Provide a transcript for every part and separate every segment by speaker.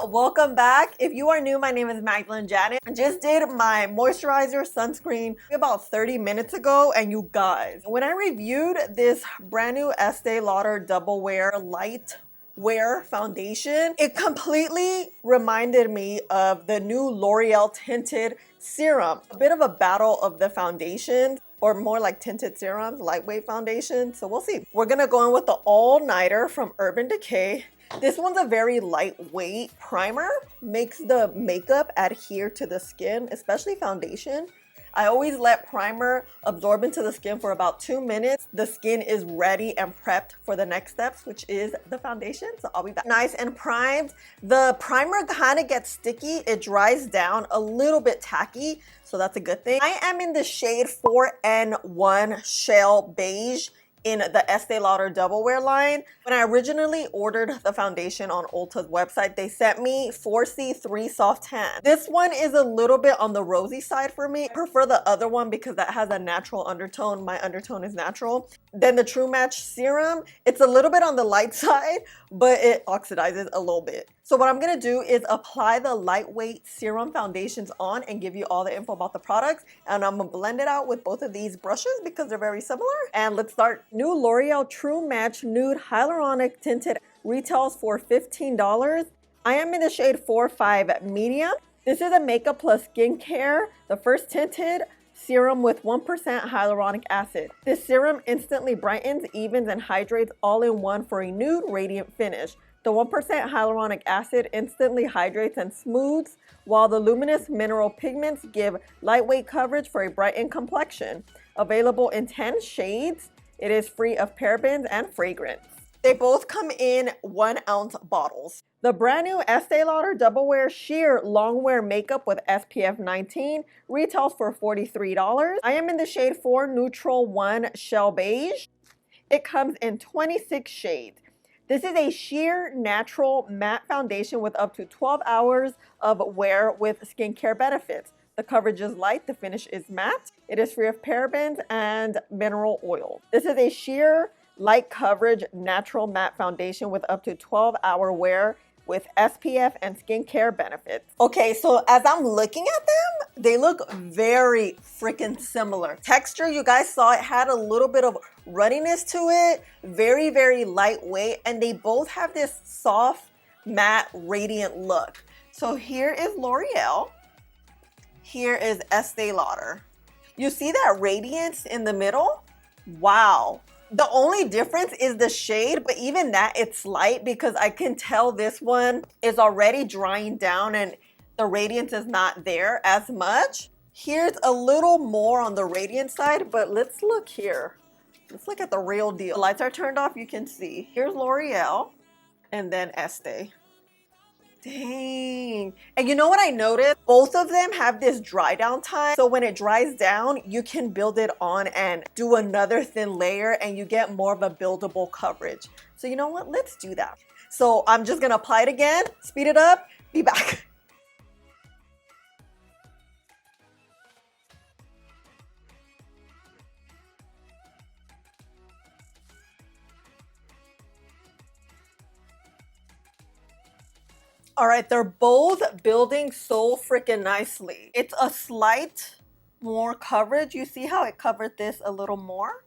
Speaker 1: welcome back. If you are new, my name is Magdalinejanet. I just did my moisturizer sunscreen about 30 minutes ago, and you guys, when I reviewed this brand new Estee Lauder Double Wear Light Wear foundation, it completely reminded me of the new L'Oreal Tinted Serum. A bit of a battle of the foundations, or more like tinted serums, lightweight foundation. So we'll see. We're gonna go in with the All Nighter from Urban Decay. This one's a very lightweight primer, makes the makeup adhere to the skin, especially foundation. I always let primer absorb into the skin for about 2 minutes. The skin is ready and prepped for the next steps, which is the foundation. So I'll be back. Nice and primed. The primer kind of gets sticky. It dries down a little bit tacky, so that's a good thing. I am in the shade 4N1 Shell Beige in the Estee Lauder Double Wear line. When I originally ordered the foundation on Ulta's website, they sent me 4C3 Soft Tan. This one is a little bit on the rosy side for me. I prefer the other one because that has a natural undertone. My undertone is natural. Then the True Match Serum, it's a little bit on the light side, but it oxidizes a little bit. So what I'm gonna do is apply the lightweight serum foundations on and give you all the info about the products. And I'm gonna blend it out with both of these brushes because they're very similar. And let's start. New L'Oreal True Match Nude Hyaluronic Tinted retails for $15. I am in the shade 4-5 Medium. This is a makeup plus skincare, the first tinted serum with 1% hyaluronic acid. This serum instantly brightens, evens, and hydrates all in one for a nude, radiant finish. The 1% hyaluronic acid instantly hydrates and smooths, while the luminous mineral pigments give lightweight coverage for a brightened complexion. Available in 10 shades, it is free of parabens and fragrance. They both come in 1 ounce bottles. The brand new Estee Lauder Double Wear Sheer Long Wear Makeup with SPF 19 retails for $43. I am in the shade 4 Neutral 1 Shell Beige. It comes in 26 shades. This is a sheer natural matte foundation with up to 12 hours of wear with skincare benefits. The coverage is light, the finish is matte. It is free of parabens and mineral oil. This is a sheer light coverage natural matte foundation with up to 12-hour wear with SPF and skincare benefits. Okay, so as I'm looking at them, they look very freaking similar. Texture, you guys saw it had a little bit of runniness to it, very, very lightweight, and they both have this soft, matte, radiant look. So here is L'Oreal, here is Estee Lauder. You see that radiance in the middle? Wow. The only difference is the shade, but even that, it's light because I can tell this one is already drying down and the radiance is not there as much. Here's a little more on the radiant side, but let's look here. Let's look at the real deal. The lights are turned off, you can see. Here's L'Oreal and then Estee. Dang. And you know what I noticed? Both of them have this dry down time. So when it dries down, you can build it on and do another thin layer and you get more of a buildable coverage. So you know what? Let's do that. So I'm just gonna apply it again, speed it up, be back. All right, they're both building so freaking nicely. It's a slight more coverage. You see how it covered this a little more?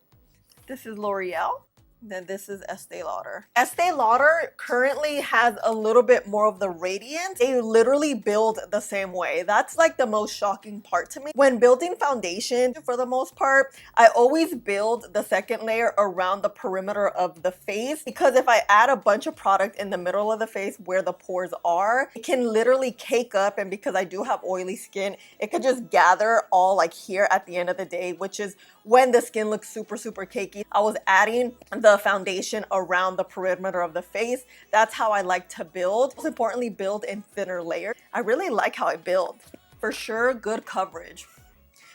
Speaker 1: This is L'Oreal. Then this is Estee Lauder. Estee Lauder currently has a little bit more of the radiance. They literally build the same way. That's like the most shocking part to me. When building foundation, for the most part, I always build the second layer around the perimeter of the face because if I add a bunch of product in the middle of the face where the pores are, it can literally cake up, and because I do have oily skin, it could just gather all like here at the end of the day, which is when the skin looks super, super cakey. I was adding the foundation around the perimeter of the face. That's how I like to build. Most importantly, build in thinner layers. I really like how I build. For sure, good coverage.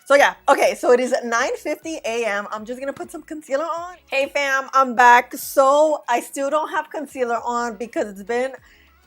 Speaker 1: So yeah, okay, so it is 9:50 a.m. I'm just gonna put some concealer on. Hey fam, I'm back. So I still don't have concealer on because it's been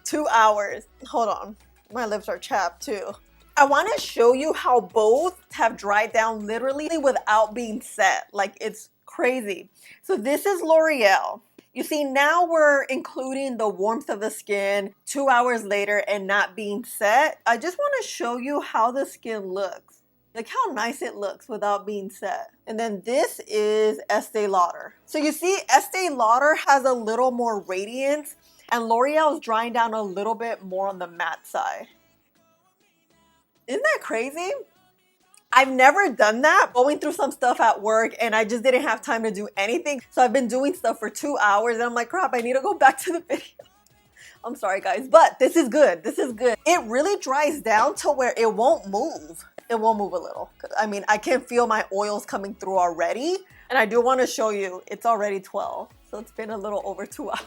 Speaker 1: 2 hours. Hold on, my lips are chapped too. I want to show you how both have dried down literally without being set. Like, it's crazy. So this is L'Oreal. You see, now we're including the warmth of the skin 2 hours later and not being set. I just want to show you how the skin looks. Like how nice it looks without being set. And then this is Estee Lauder. So you see, Estee Lauder has a little more radiance and L'Oreal is drying down a little bit more on the matte side. Isn't that crazy? I've never done that, going through some stuff at work and I just didn't have time to do anything. So I've been doing stuff for 2 hours and I'm like, crap, I need to go back to the video. I'm sorry guys, but this is good. This is good. It really dries down to where it won't move. It won't move a little. I mean, I can feel my oils coming through already. And I do want to show you, it's already 12. So it's been a little over 2 hours.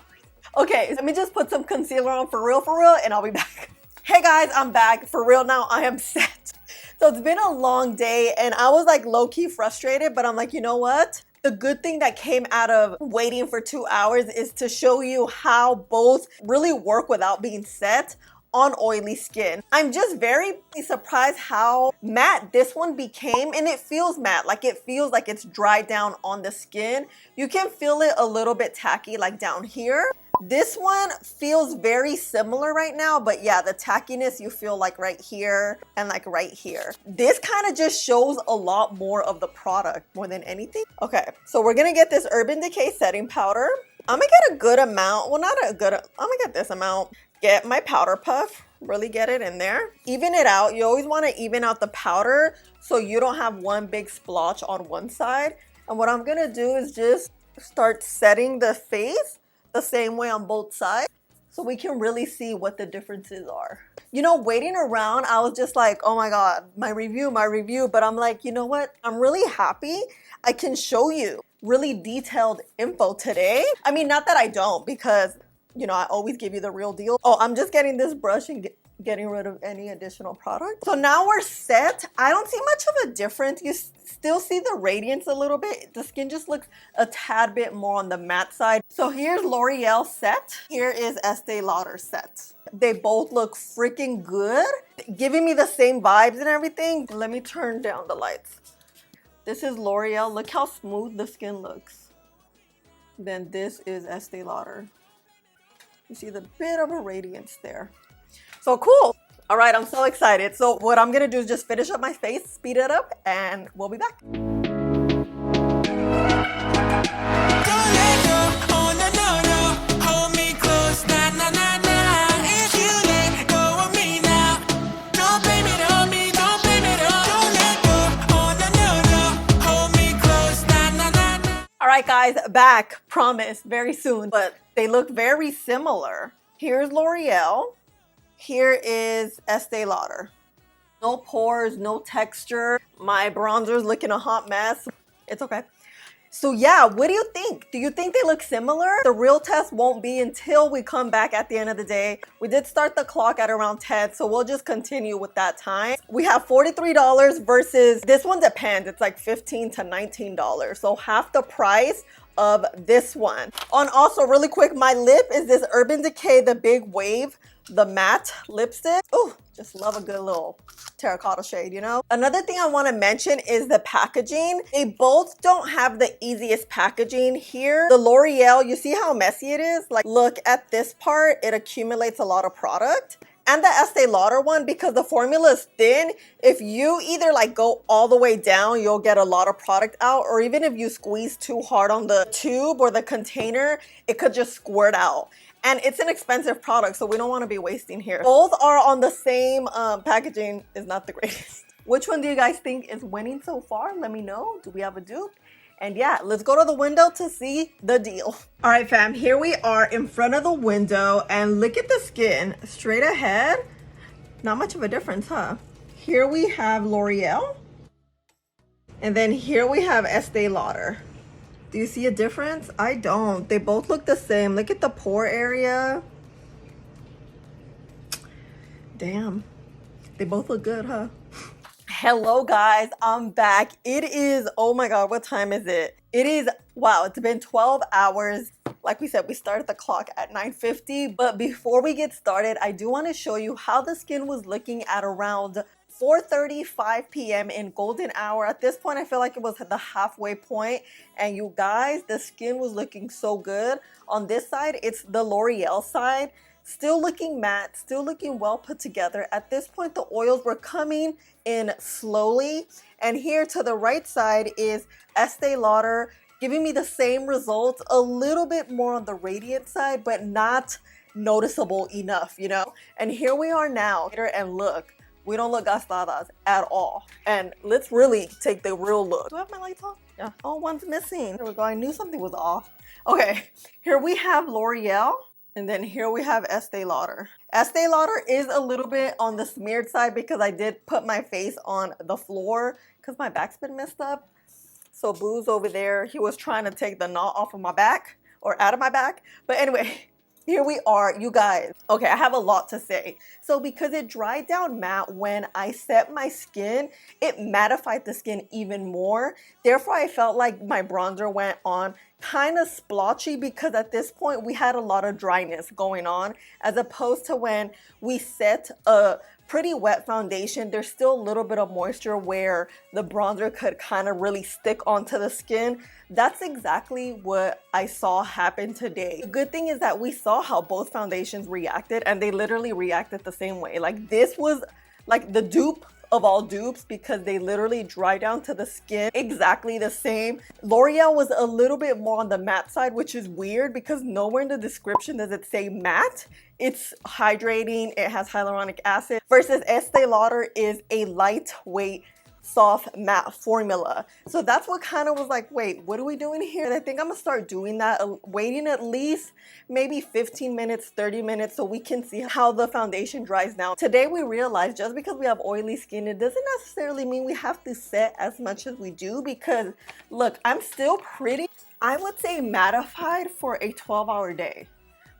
Speaker 1: Okay, let me just put some concealer on for real, and I'll be back. Hey guys, I'm back. For real now, I am set. So it's been a long day and I was like low-key frustrated, but I'm like, you know what? The good thing that came out of waiting for 2 hours is to show you how both really work without being set on oily skin. I'm just very surprised how matte this one became, and it feels matte, like it feels like it's dried down on the skin. You can feel it a little bit tacky like down here. This one feels very similar right now, but yeah, the tackiness you feel like right here and like right here. This kind of just shows a lot more of the product more than anything. Okay, so we're gonna get this Urban Decay setting powder. I'm gonna get a good amount, well not a good, I'm gonna get this amount. Get my powder puff, really get it in there. Even it out, you always wanna even out the powder so you don't have one big splotch on one side. And what I'm gonna do is just start setting the face the same way on both sides so we can really see what the differences are. You know, waiting around, I was just like, oh my God, my review, but I'm like, you know what? I'm really happy I can show you really detailed info today. I mean, not that I don't, because you know, I always give you the real deal. Oh, I'm just getting this brush and getting rid of any additional product. So now we're set. I don't see much of a difference. You still see the radiance a little bit. The skin just looks a tad bit more on the matte side. So here's L'Oreal set. Here is Estee Lauder set. They both look freaking good, giving me the same vibes and everything. Let me turn down the lights. This is L'Oreal. Look how smooth the skin looks. Then this is Estee Lauder. You see the bit of a radiance there. So cool. All right, I'm so excited. So what I'm gonna do is just finish up my face, speed it up, and we'll be back. All right, guys, back, promise, very soon, but they look very similar. Here's L'Oreal. Here is Estee Lauder. No pores, no texture. My bronzer's looking a hot mess. It's okay. So yeah, what do you think? Do you think they look similar? The real test won't be until we come back at the end of the day. We did start the clock at around 10, so we'll just continue with that time. We have $43 versus, this one depends, it's like $15 to $19. So half the price of this one. On also really quick, my lip is this Urban Decay The Big Wave, the matte lipstick. Oh, just love a good little terracotta shade, you know? Another thing I want to mention is the packaging. They both don't have the easiest packaging here. The L'Oreal, you see how messy it is? Like, look at this part, it accumulates a lot of product. And the Estee Lauder one, because the formula is thin, if you either like go all the way down, you'll get a lot of product out, or even if you squeeze too hard on the tube or the container, it could just squirt out. And it's an expensive product, so we don't want to be wasting here. Both are on the same packaging, is not the greatest. Which one do you guys think is winning so far? Let me know. Do we have a dupe? And yeah, let's go to the window to see the deal. All right, fam, here we are in front of the window and look at the skin straight ahead. Not much of a difference, huh? Here we have L'Oreal. And then here we have Estee Lauder. Do you see a difference? I don't. They both look the same. Look at the pore area. Damn. They both look good, huh? Hello guys, I'm back. It is, oh my God, what time is it? It is, wow, it's been 12 hours Like we said, we started the clock at 9:50, but before we get started, I do want to show you how the skin was looking at around 4:35 p.m. in golden hour. At this point, I feel like it was the halfway point, and you guys, the skin was looking so good. On this side, it's the L'Oreal side. Still looking matte, still looking well put together. At this point, the oils were coming in slowly. And here to the right side is Estee Lauder, giving me the same results, a little bit more on the radiant side, but not noticeable enough, you know? And here we are now, and look, we don't look gastadas at all. And let's really take the real look. Do I have my lights on? Yeah. Oh, one's missing. There we go. I knew something was off. Okay, here we have L'Oreal. And then here we have Estee Lauder. Estee Lauder is a little bit on the smeared side because I did put my face on the floor because my back's been messed up. So Boo's over there, he was trying to take the knot off of my back or out of my back. But anyway, here we are, you guys. Okay, I have a lot to say. So because it dried down matte when I set my skin, it mattified the skin even more. Therefore, I felt like my bronzer went on kind of splotchy because at this point we had a lot of dryness going on, as opposed to when we set a pretty wet foundation. There's still a little bit of moisture where the bronzer could kind of really stick onto the skin. That's exactly what I saw happen today. The good thing is that we saw how both foundations reacted, and they literally reacted the same way. Like, this was like the dupe of all dupes because they literally dry down to the skin exactly the same. L'Oreal was a little bit more on the matte side, which is weird because nowhere in the description does it say matte. It's hydrating, it has hyaluronic acid, versus Estee Lauder is a lightweight soft matte formula. So that's what kind of was like, wait, what are we doing here? And I think I'm gonna start doing that, waiting at least maybe 15 minutes, 30 minutes so we can see how the foundation dries down. Today we realized just because we have oily skin, it doesn't necessarily mean we have to set as much as we do, because look, I'm still pretty, I would say mattified for a 12-hour day.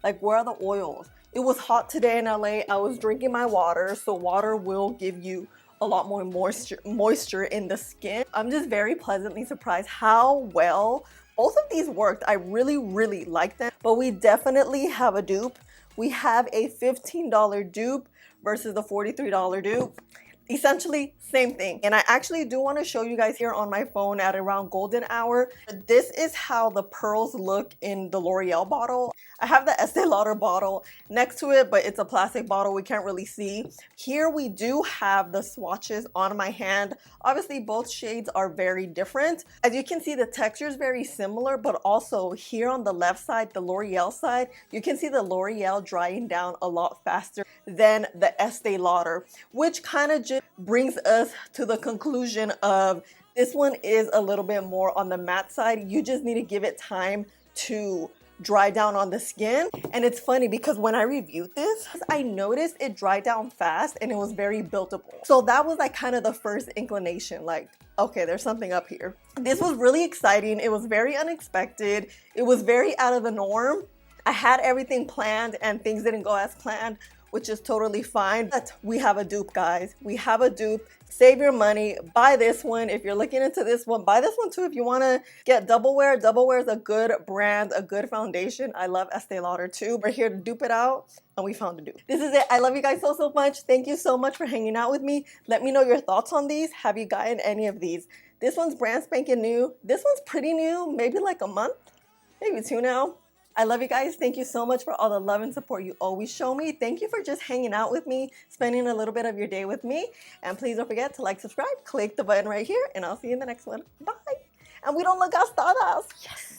Speaker 1: Like, where are the oils? It was hot today in LA. I was drinking my water, so water will give you a lot more moisture in the skin. I'm just very pleasantly surprised how well both of these worked. I really like them, but we definitely have a dupe. We have a $15 dupe versus the $43 dupe. Essentially same thing. And I actually do want to show you guys here on my phone at around golden hour. This is how the pearls look in the L'Oreal bottle. I have the Estee Lauder bottle next to it, but it's a plastic bottle, we can't really see. Here we do have the swatches on my hand. Obviously both shades are very different. As you can see, the texture is very similar, but also here on the left side, the L'Oreal side, you can see the L'Oreal drying down a lot faster than the Estee Lauder, which kind of just brings us to the conclusion of this one is a little bit more on the matte side. You just need to give it time to dry down on the skin. And it's funny because when I reviewed this, I noticed it dried down fast and it was very buildable. So that was like kind of the first inclination, like, okay, there's something up here. This was really exciting. It was very unexpected. It was very out of the norm. I had everything planned and things didn't go as planned, which is totally fine. But we have a dupe, guys. We have a dupe. Save your money, buy this one. If you're looking into this one, buy this one too. If you wanna get Double Wear, Double Wear is a good brand, a good foundation. I love Estee Lauder too. We're here to dupe it out and we found a dupe. This is it. I love you guys so much. Thank you so much for hanging out with me. Let me know your thoughts on these. Have you gotten any of these? This one's brand spanking new. This one's pretty new, maybe like a month, maybe 2 now. I love you guys. Thank you so much for all the love and support you always show me. Thank you for just hanging out with me, spending a little bit of your day with me. And please don't forget to like, subscribe, click the button right here, and I'll see you in the next one. Bye. And we don't look gastadas. Yes.